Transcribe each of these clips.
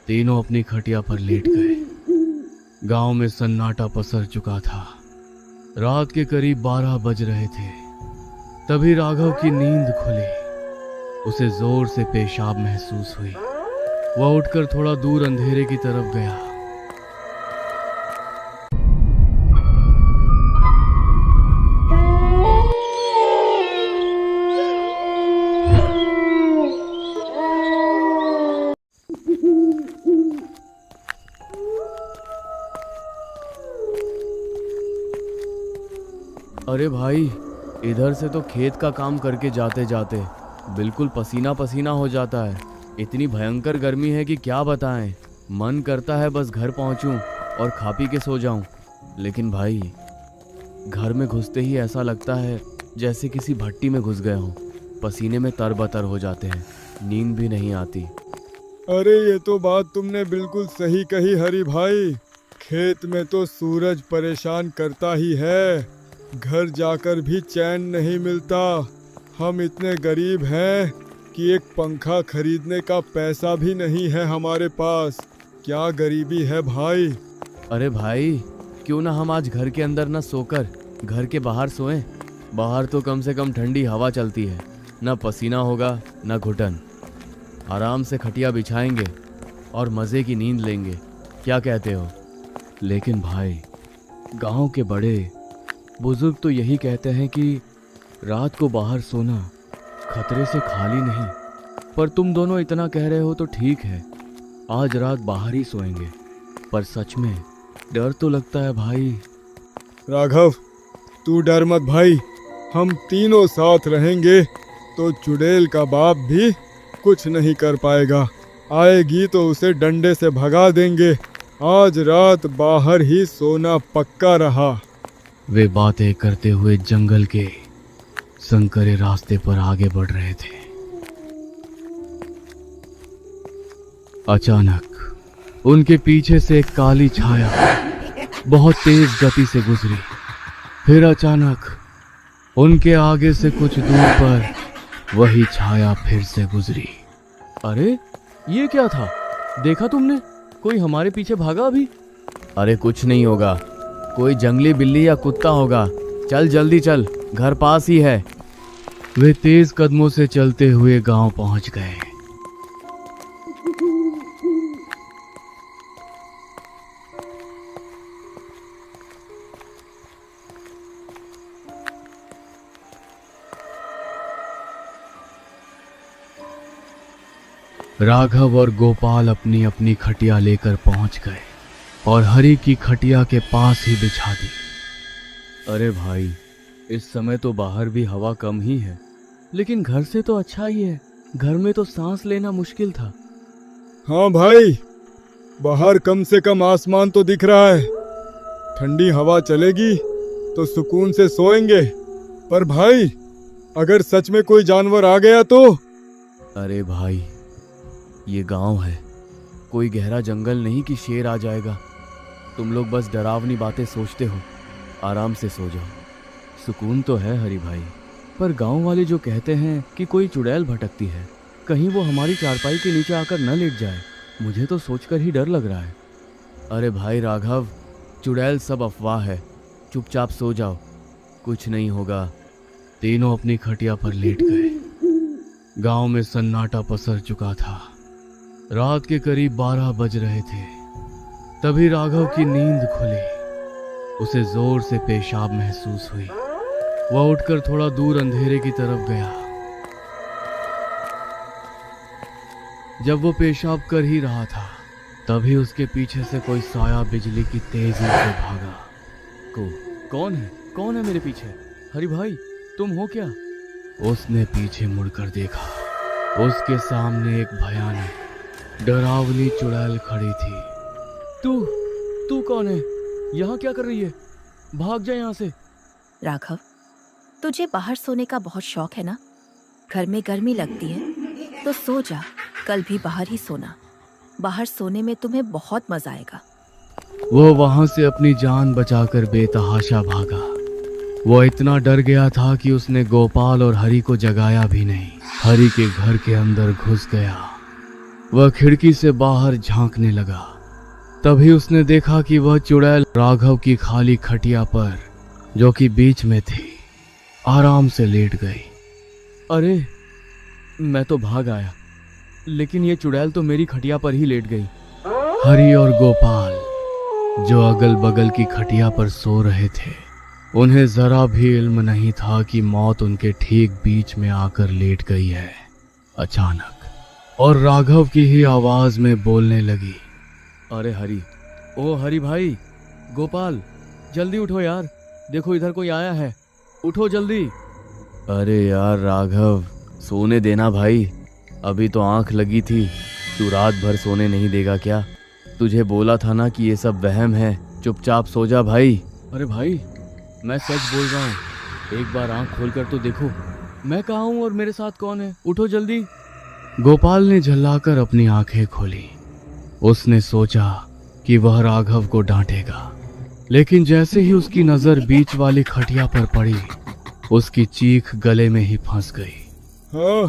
तीनों अपनी खटिया पर लेट गए। गांव में सन्नाटा पसर चुका था। रात के करीब 12 बज रहे थे। तभी राघव की नींद खुली। उसे जोर से पेशाब महसूस हुई। वह उठकर थोड़ा दूर अंधेरे की तरफ गया। अरे भाई, इधर से तो खेत का काम करके जाते जाते बिल्कुल पसीना पसीना हो जाता है। इतनी भयंकर गर्मी है कि क्या बताएं। मन करता है बस घर पहुंचूं और खा पी के सो जाऊं। लेकिन भाई, घर में घुसते ही ऐसा लगता है जैसे किसी भट्टी में घुस गए हों। पसीने में तरबतर हो जाते हैं, नींद भी नहीं आती। अरे ये तो बात तुमने बिल्कुल सही कही हरी भाई। खेत में तो सूरज परेशान करता ही है। घर जाकर भी चैन नहीं मिलता। हम इतने गरीब हैं कि एक पंखा खरीदने का पैसा भी नहीं है हमारे पास। क्या गरीबी है भाई। अरे भाई, क्यों ना हम आज घर के अंदर न सोकर घर के बाहर सोएं। बाहर तो कम से कम ठंडी हवा चलती है, न पसीना होगा न घुटन। आराम से खटिया बिछाएंगे और मज़े की नींद लेंगे। क्या कहते हो? लेकिन भाई, गांव के बड़े बुजुर्ग तो यही कहते हैं कि रात को बाहर सोना खतरे से खाली नहीं। पर तुम दोनों इतना कह रहे हो तो ठीक है, आज रात बाहर ही सोएंगे। पर सच में डर तो लगता है भाई। राघव, तू डर मत भाई। हम तीनों साथ रहेंगे तो चुड़ैल का बाप भी कुछ नहीं कर पाएगा। आएगी तो उसे डंडे से भगा देंगे। आज रात बाहर ही सोना पक्का रहा। वे बातें करते हुए जंगल के संकरे रास्ते पर आगे बढ़ रहे थे। अचानक उनके पीछे से एक काली छाया बहुत तेज गति से गुजरी। फिर अचानक उनके आगे से कुछ दूर पर वही छाया फिर से गुजरी। अरे, ये क्या था? देखा तुमने? कोई हमारे पीछे भागा अभी? अरे कुछ नहीं होगा, कोई जंगली बिल्ली या कुत्ता होगा। चल जल्दी चल, घर पास ही है। वे तेज कदमों से चलते हुए गांव पहुंच गए। राघव और गोपाल अपनी अपनी खटिया लेकर पहुंच गए और हरी की खटिया के पास ही बिछा दी। अरे भाई, इस समय तो बाहर भी हवा कम ही है, लेकिन घर से तो अच्छा ही है। घर में तो सांस लेना मुश्किल था। हाँ भाई, बाहर कम से कम आसमान तो दिख रहा है। ठंडी हवा चलेगी तो सुकून से सोएंगे। पर भाई, अगर सच में कोई जानवर आ गया तो? अरे भाई, ये गांव है, कोई गहरा जंगल नहीं कि शेर आ जाएगा। तुम लोग बस डरावनी बातें सोचते हो। आराम से सो जाओ। सुकून तो है हरी भाई, पर गांव वाले जो कहते हैं कि कोई चुड़ैल भटकती है, कहीं वो हमारी चारपाई के नीचे आकर न लेट जाए, मुझे तो सोचकर ही डर लग रहा है। अरे भाई राघव, चुड़ैल सब अफवाह है। चुपचाप सो जाओ, कुछ नहीं होगा। तीनों अपनी खटिया पर लेट गए। गांव में सन्नाटा पसर चुका था। रात के करीब 12 बज रहे थे। तभी राघव की नींद खुली। उसे जोर से पेशाब महसूस हुई। वह उठकर थोड़ा दूर अंधेरे की तरफ गया। जब वो पेशाब कर ही रहा था, तभी उसके पीछे से कोई साया बिजली की तेजी से भागा। कौन है मेरे पीछे? हरी भाई, तुम हो क्या? उसने पीछे मुड़कर देखा। उसके सामने एक भयानक डरावनी चुड़ैल खड़ी थी। तू कौन है? यहाँ क्या कर रही है? भाग जा यहाँ से। राघव, तुझे बाहर सोने का बहुत शौक है ना? घर में गर्मी लगती है तो सो जा। कल भी बाहर ही सोना। बाहर सोने में तुम्हें बहुत मजा आएगा। वो वहां से अपनी जान बचाकर बेतहाशा भागा। वो इतना डर गया था कि उसने गोपाल और हरी को जगाया भी नहीं। हरी के घर के अंदर घुस गया वह खिड़की से बाहर झांकने लगा। तभी उसने देखा कि वह चुड़ैल राघव की खाली खटिया पर, जो कि बीच में थी, आराम से लेट गई। अरे, मैं तो भाग आया, लेकिन ये चुड़ैल तो मेरी खटिया पर ही लेट गई। हरि और गोपाल, जो अगल बगल की खटिया पर सो रहे थे, उन्हें जरा भी इल्म नहीं था कि मौत उनके ठीक बीच में आकर लेट गई है अचानक, और राघव की ही आवाज में बोलने लगी। अरे हरि, ओ हरि भाई, गोपाल, जल्दी उठो यार, देखो इधर कोई आया है, उठो जल्दी। अरे यार राघव, सोने देना भाई, अभी तो आंख लगी थी, तू रात भर सोने नहीं देगा क्या? तुझे बोला था ना कि ये सब वहम है, चुपचाप सो जा भाई। अरे भाई, मैं सच बोल रहा हूँ, एक बार आंख खोलकर तो देखो, मैं कहाँ हूँ और मेरे साथ कौन है, उठो जल्दी। गोपाल ने झल्लाकर अपनी आंखें खोली। उसने सोचा कि वह राघव को डांटेगा, लेकिन जैसे ही उसकी नजर बीच वाली खटिया पर पड़ी, उसकी चीख गले में ही फंस गई। हाँ,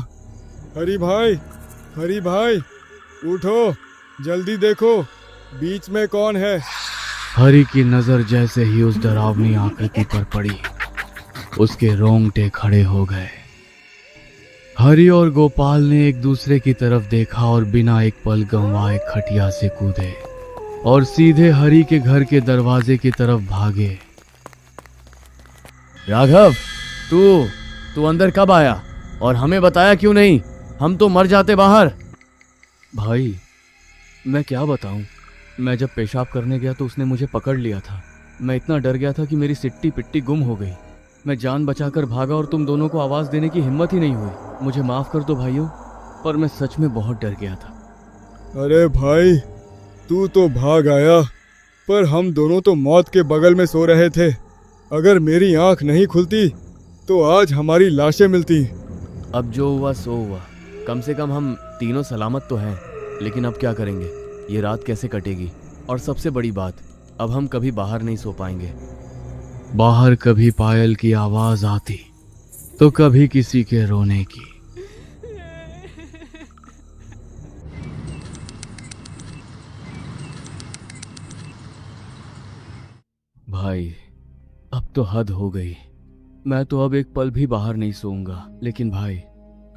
हरी भाई, उठो, जल्दी देखो, बीच में कौन है? हरि की नजर जैसे ही उस डरावनी आकृति पर पड़ी, उसके रोंगटे खड़े हो गए। हरि और गोपाल ने एक दूसरे की तरफ देखा और बिना एक पल गंवाए खटिया से कूदे और सीधे हरि के घर के दरवाजे की तरफ भागे। राघव, तू अंदर कब आया और हमें बताया क्यों नहीं? हम तो मर जाते बाहर। भाई, मैं क्या बताऊं, मैं जब पेशाब करने गया तो उसने मुझे पकड़ लिया था। मैं इतना डर गया था कि मेरी सिट्टी पिट्टी गुम हो गई। मैं जान बचाकर भागा और तुम दोनों को आवाज देने की हिम्मत ही नहीं हुई। मुझे माफ कर दो भाइयों, पर मैं सच में बहुत डर गया था। अरे भाई, तू तो भाग आया, पर हम दोनों तो मौत के बगल में सो रहे थे। अगर मेरी आंख नहीं खुलती तो आज हमारी लाशें मिलती। अब जो हुआ सो हुआ, कम से कम हम तीनों सलामत तो हैं। लेकिन अब क्या करेंगे, ये रात कैसे कटेगी? और सबसे बड़ी बात, अब हम कभी बाहर नहीं सो पाएंगे। बाहर कभी पायल की आवाज आती तो कभी किसी के रोने की। भाई, अब तो हद हो गई। मैं तो अब एक पल भी बाहर नहीं सोऊंगा। लेकिन भाई,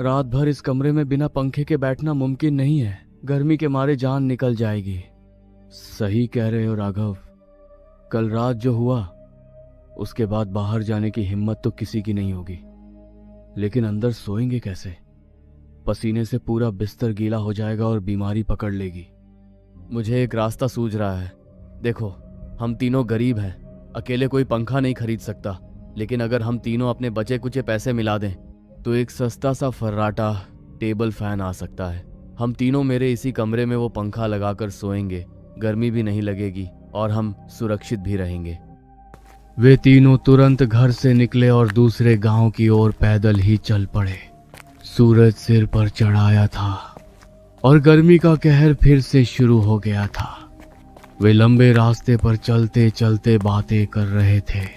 रात भर इस कमरे में बिना पंखे के बैठना मुमकिन नहीं है। गर्मी के मारे जान निकल जाएगी। सही कह रहे हो राघव, कल रात जो हुआ उसके बाद बाहर जाने की हिम्मत तो किसी की नहीं होगी। लेकिन अंदर सोएंगे कैसे? पसीने से पूरा बिस्तर गीला हो जाएगा और बीमारी पकड़ लेगी। मुझे एक रास्ता सूझ रहा है। देखो, हम तीनों गरीब हैं, अकेले कोई पंखा नहीं खरीद सकता। लेकिन अगर हम तीनों अपने बचे कुचे पैसे मिला दें तो एक सस्ता सा फर्राटा टेबल फैन आ सकता है। हम तीनों मेरे इसी कमरे में वो पंखा लगाकर सोएंगे, गर्मी भी नहीं लगेगी और हम सुरक्षित भी रहेंगे। वे तीनों तुरंत घर से निकले और दूसरे गांव की ओर पैदल ही चल पड़े। सूरज सिर पर चढ़ाया था और गर्मी का कहर फिर से शुरू हो गया था। वे लंबे रास्ते पर चलते चलते बातें कर रहे थे।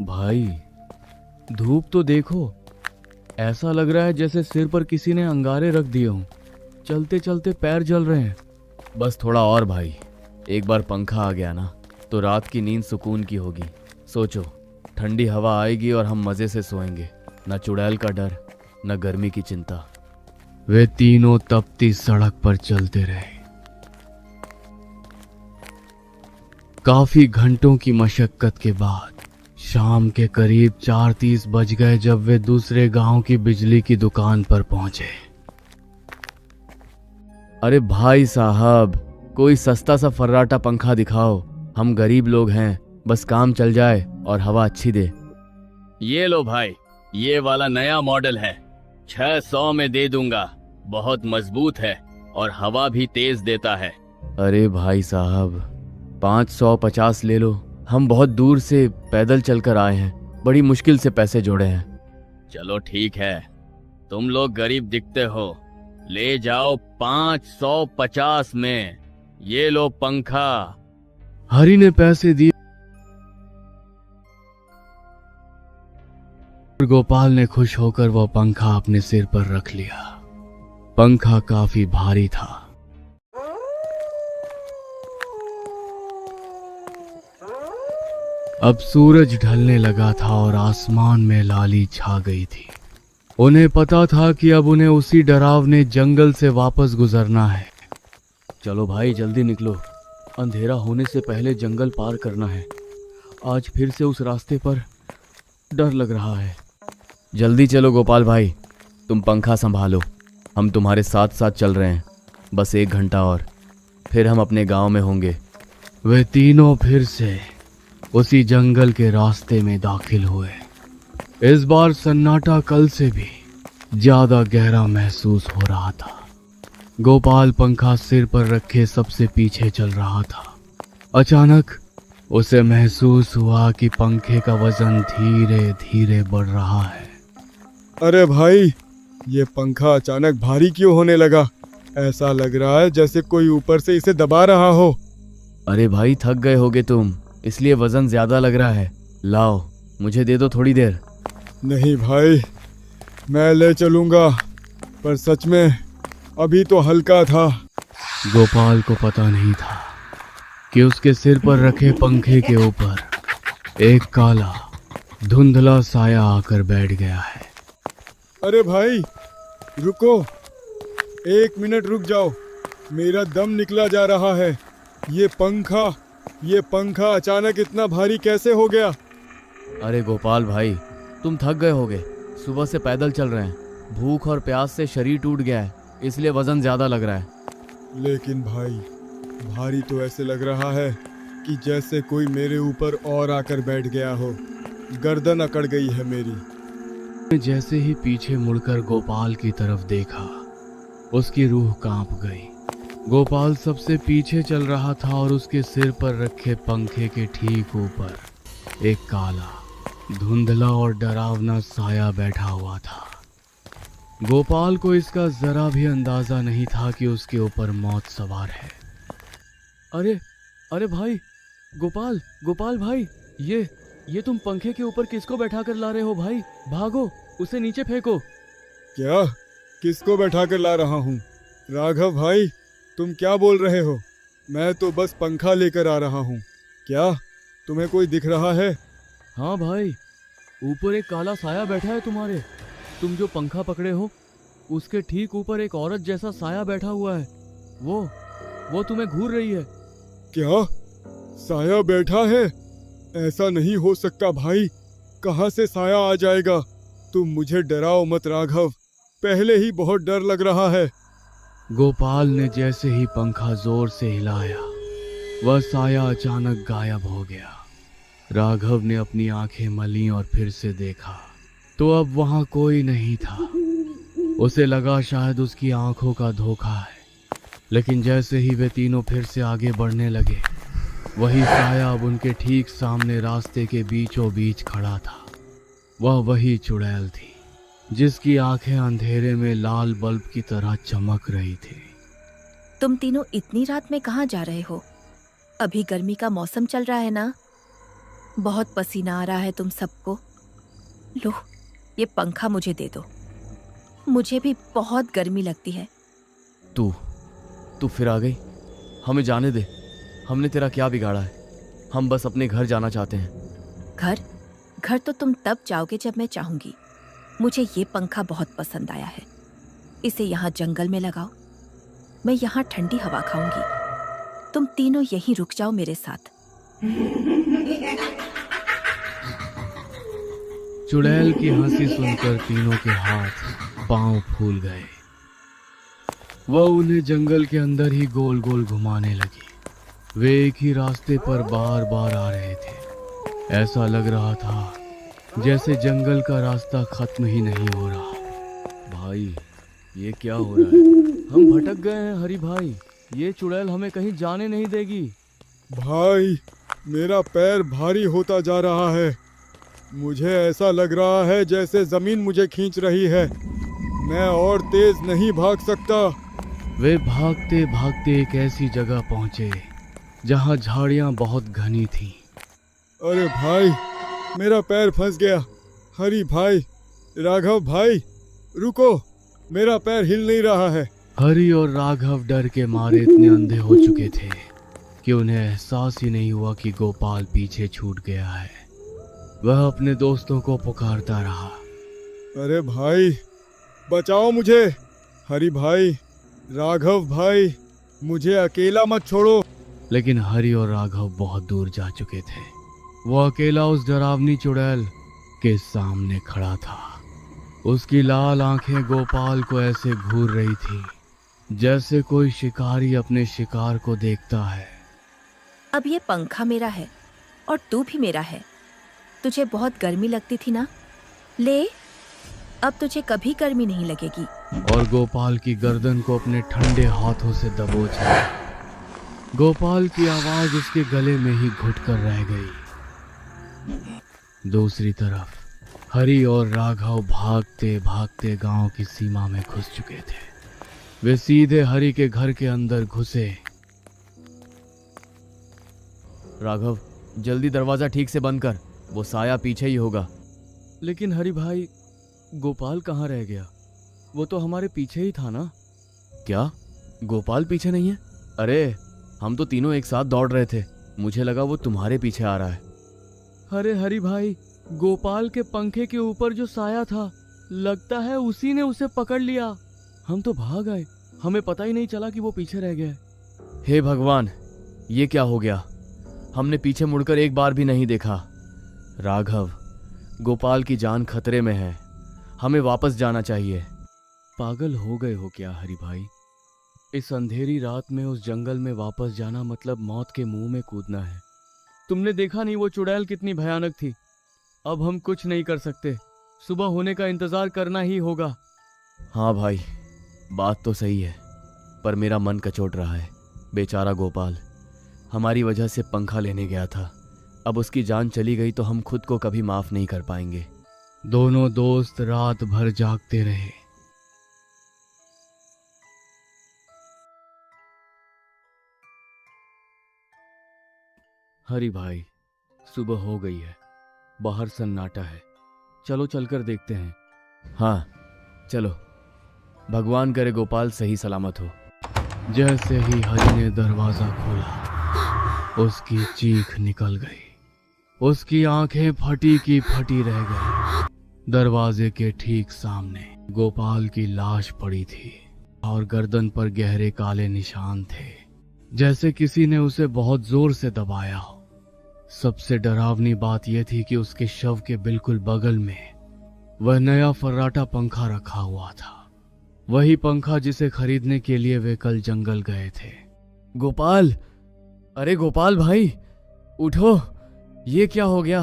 भाई, धूप तो देखो, ऐसा लग रहा है जैसे सिर पर किसी ने अंगारे रख दिए हों। चलते चलते पैर जल रहे हैं। बस थोड़ा और भाई, एक बार पंखा आ गया ना तो रात की नींद सुकून की होगी। सोचो, ठंडी हवा आएगी और हम मजे से सोएंगे, न चुड़ैल का डर, न गर्मी की चिंता। वे तीनों तपती सड़क पर चलते रहे। काफी घंटों की मशक्कत के बाद शाम के करीब 4:30 बज गए जब वे दूसरे गांव की बिजली की दुकान पर पहुंचे। अरे भाई साहब, कोई सस्ता सा फर्राटा पंखा दिखाओ। हम गरीब लोग हैं, बस काम चल जाए और हवा अच्छी दे। ये लो भाई, ये वाला नया मॉडल है, 600 में दे दूंगा। बहुत मजबूत है और हवा भी तेज देता है। अरे भाई साहब, 550 ले लो। हम बहुत दूर से पैदल चलकर आए हैं, बड़ी मुश्किल से पैसे जोड़े हैं। चलो ठीक है, तुम लोग गरीब दिखते हो, ले जाओ 550 में। ये लो पंखा। हरि ने पैसे दिए गोपाल ने खुश होकर वह पंखा अपने सिर पर रख लिया। पंखा काफी भारी था। अब सूरज ढलने लगा था और आसमान में लाली छा गई थी। उन्हें पता था कि अब उन्हें उसी डरावने जंगल से वापस गुजरना है। चलो भाई जल्दी निकलो, अंधेरा होने से पहले जंगल पार करना है। आज फिर से उस रास्ते पर डर लग रहा है। जल्दी चलो गोपाल भाई, तुम पंखा संभालो, हम तुम्हारे साथ साथ चल रहे हैं। बस 1 घंटा और, फिर हम अपने गांव में होंगे। वे तीनों फिर से उसी जंगल के रास्ते में दाखिल हुए। इस बार सन्नाटा कल से भी ज्यादा गहरा महसूस हो रहा था। गोपाल पंखा सिर पर रखे सबसे पीछे चल रहा था। अचानक उसे महसूस हुआ कि पंखे का वजन धीरे धीरे बढ़ रहा है। अरे भाई, ये पंखा अचानक भारी क्यों होने लगा? ऐसा लग रहा है जैसे कोई ऊपर से इसे दबा रहा हो। अरे भाई थक गए होगे तुम, इसलिए वजन ज्यादा लग रहा है। लाओ मुझे दे दो थोड़ी देर। नहीं भाई, मैं ले चलूंगा, पर सच में अभी तो हल्का था। गोपाल को पता नहीं था कि उसके सिर पर रखे पंखे के ऊपर एक काला धुंधला साया आकर बैठ गया है। अरे भाई रुको, 1 मिनट रुक जाओ, मेरा दम निकला जा रहा है। ये पंखा अचानक इतना भारी कैसे हो गया? अरे गोपाल भाई, तुम थक गए होगे, सुबह से पैदल चल रहे हैं। भूख और प्यास से शरीर टूट गया है, इसलिए वजन ज्यादा लग रहा है। लेकिन भाई, भारी तो ऐसे लग रहा है कि जैसे कोई मेरे ऊपर और आकर बैठ गया हो। गर्दन अकड़ गई है मेरी। जैसे ही पीछे मुड़कर गोपाल की तरफ देखा, उसकी रूह कांप गई। गोपाल सबसे पीछे चल रहा था और उसके सिर पर रखे पंखे के ठीक ऊपर एक काला, धुंधला और डरावना साया बैठा हुआ था। गोपाल को इसका जरा भी अंदाजा नहीं था कि उसके ऊपर मौत सवार है। अरे भाई, गोपाल भाई, ये तुम पंखे के ऊपर किसको बैठा कर ला रहे हो भाई? भागो, उसे नीचे फेंको। क्या? किसको बैठा कर ला रहा हूँ? राघव भाई, तुम क्या बोल रहे हो? मैं तो बस पंखा लेकर आ रहा हूँ। क्या तुम्हें कोई दिख रहा है? हाँ भाई, ऊपर एक काला साया बैठा है तुम्हारे। तुम जो पंखा पकड़े हो, उसके ठीक ऊपर एक औरत जैसा साया बैठा हुआ है। वो तुम्हें घूर रही है। क्या? साया बैठा है? ऐसा नहीं हो सकता भाई, कहाँ से साया आ जाएगा? तुम मुझे डराओ मत राघव, पहले ही बहुत डर लग रहा है। गोपाल ने जैसे ही पंखा जोर से हिलाया, वह साया अचानक गायब हो गया। राघव ने अपनी आंखें मली और फिर से देखा तो अब वहां कोई नहीं था। उसे लगा शायद उसकी आंखों का धोखा है, लेकिन जैसे ही वे तीनों फिर से आगे बढ़ने लगे, वही साया अब उनके ठीक सामने रास्ते के बीचों बीच खड़ा था। वह वही चुड़ैल थी जिसकी आंखें अंधेरे में लाल बल्ब की तरह चमक रही थी। तुम तीनों इतनी रात में कहाँ जा रहे हो? अभी गर्मी का मौसम चल रहा है ना, बहुत पसीना आ रहा है तुम सबको। लो, ये पंखा मुझे दे दो, मुझे भी बहुत गर्मी लगती है। तू फिर आ गई? हमें जाने दे, हमने तेरा क्या बिगाड़ा है? हम बस अपने घर जाना चाहते हैं। घर तो तुम तब जाओगे जब मैं चाहूंगी। मुझे ये पंखा बहुत पसंद आया है, इसे यहाँ जंगल में लगाओ, मैं यहाँ ठंडी हवा खाऊंगी। तुम तीनों यहीं रुक जाओ मेरे साथ। चुड़ैल की हंसी सुनकर तीनों के हाथ पांव फूल गए। वह उन्हें जंगल के अंदर ही गोल गोल घुमाने लगी। वे एक ही रास्ते पर बार बार आ रहे थे। ऐसा लग रहा था जैसे जंगल का रास्ता खत्म ही नहीं हो रहा। भाई, ये क्या हो रहा है? हम भटक गए हैं हरी भाई, ये चुड़ैल हमें कहीं जाने नहीं देगी। भाई, मेरा पैर भारी होता जा रहा है। मुझे ऐसा लग रहा है जैसे जमीन मुझे खींच रही है। मैं और तेज नहीं भाग सकता। वे भागते भागते एक ऐसी जगह पहुंचे जहां झाड़ियां बहुत घनी थीं। अरे भाई, मेरा पैर फंस गया, हरी भाई, राघव भाई, रुको, मेरा पैर हिल नहीं रहा है। हरि और राघव डर के मारे इतने अंधे हो चुके थे कि उन्हें एहसास ही नहीं हुआ कि गोपाल पीछे छूट गया है। वह अपने दोस्तों को पुकारता रहा। अरे भाई, बचाओ मुझे। हरी भाई, राघव भाई, मुझे अकेला मत छोड़ो। लेकिन हरि और राघव बहुत दूर जा चुके थे। वो अकेला उस डरावनी चुड़ैल के सामने खड़ा था। उसकी लाल आंखें गोपाल को ऐसे घूर रही थी जैसे कोई शिकारी अपने शिकार को देखता है। अब ये पंखा मेरा है और तू भी मेरा है। तुझे बहुत गर्मी लगती थी ना, ले, अब तुझे कभी गर्मी नहीं लगेगी। और गोपाल की गर्दन को अपने ठंडे हाथों से दबोचा। गोपाल की आवाज उसके गले में ही घुटकर रह गई। दूसरी तरफ हरि और राघव भागते भागते गांव की सीमा में घुस चुके थे। वे सीधे हरि के घर के अंदर घुसे। राघव, जल्दी दरवाजा ठीक से बंद कर, वो साया पीछे ही होगा। लेकिन हरि भाई, गोपाल कहाँ रह गया? वो तो हमारे पीछे ही था ना। क्या गोपाल पीछे नहीं है? अरे, हम तो तीनों एक साथ दौड़ रहे थे, मुझे लगा वो तुम्हारे पीछे आ रहा है। अरे हरि भाई, गोपाल के पंखे के ऊपर जो साया था, लगता है उसी ने उसे पकड़ लिया। हम तो भाग आए, हमें पता ही नहीं चला कि वो पीछे रह गया। हे भगवान, ये क्या हो गया? हमने पीछे मुड़कर एक बार भी नहीं देखा। राघव, गोपाल की जान खतरे में है, हमें वापस जाना चाहिए। पागल हो गए हो क्या हरि भाई? इस अंधेरी रात में उस जंगल में वापस जाना मतलब मौत के मुंह में कूदना है। तुमने देखा नहीं वो चुड़ैल कितनी भयानक थी। अब हम कुछ नहीं कर सकते, सुबह होने का इंतजार करना ही होगा। हाँ भाई, बात तो सही है, पर मेरा मन कचोट रहा है। बेचारा गोपाल हमारी वजह से पंखा लेने गया था, अब उसकी जान चली गई तो हम खुद को कभी माफ नहीं कर पाएंगे। दोनों दोस्त रात भर जागते रहे। हरि भाई, सुबह हो गई है, बाहर सन्नाटा है, चलो चलकर देखते हैं। हाँ चलो, भगवान करे गोपाल सही सलामत हो। जैसे ही हरि ने दरवाजा खोला, उसकी चीख निकल गई। उसकी आंखें फटी की फटी रह गई। दरवाजे के ठीक सामने गोपाल की लाश पड़ी थी और गर्दन पर गहरे काले निशान थे, जैसे किसी ने उसे बहुत जोर से दबाया हो। सबसे डरावनी बात यह थी कि उसके शव के बिल्कुल बगल में वह नया फर्राटा पंखा रखा हुआ था। वही पंखा जिसे खरीदने के लिए वे कल जंगल गए थे। गोपाल, अरे गोपाल भाई, उठो, ये क्या हो गया?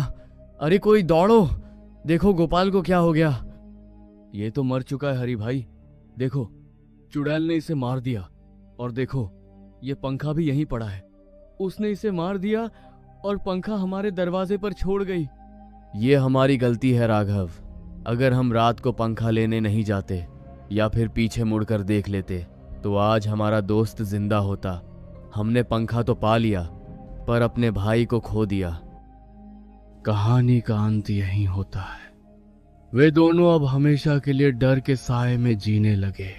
अरे कोई दौड़ो, देखो गोपाल को क्या हो गया। ये तो मर चुका है हरि भाई, देखो चुड़ैल ने इसे मार दिया। और देखो ये पंखा भी यहीं पड़ा है, उसने इसे मार दिया और पंखा हमारे दरवाजे पर छोड़ गई। ये हमारी गलती है राघव, अगर हम रात को पंखा लेने नहीं जाते या फिर पीछे मुड़कर देख लेते तो आज हमारा दोस्त जिंदा होता। हमने पंखा तो पा लिया पर अपने भाई को खो दिया। कहानी का अंत यहीं होता है। वे दोनों अब हमेशा के लिए डर के साए में जीने लगे।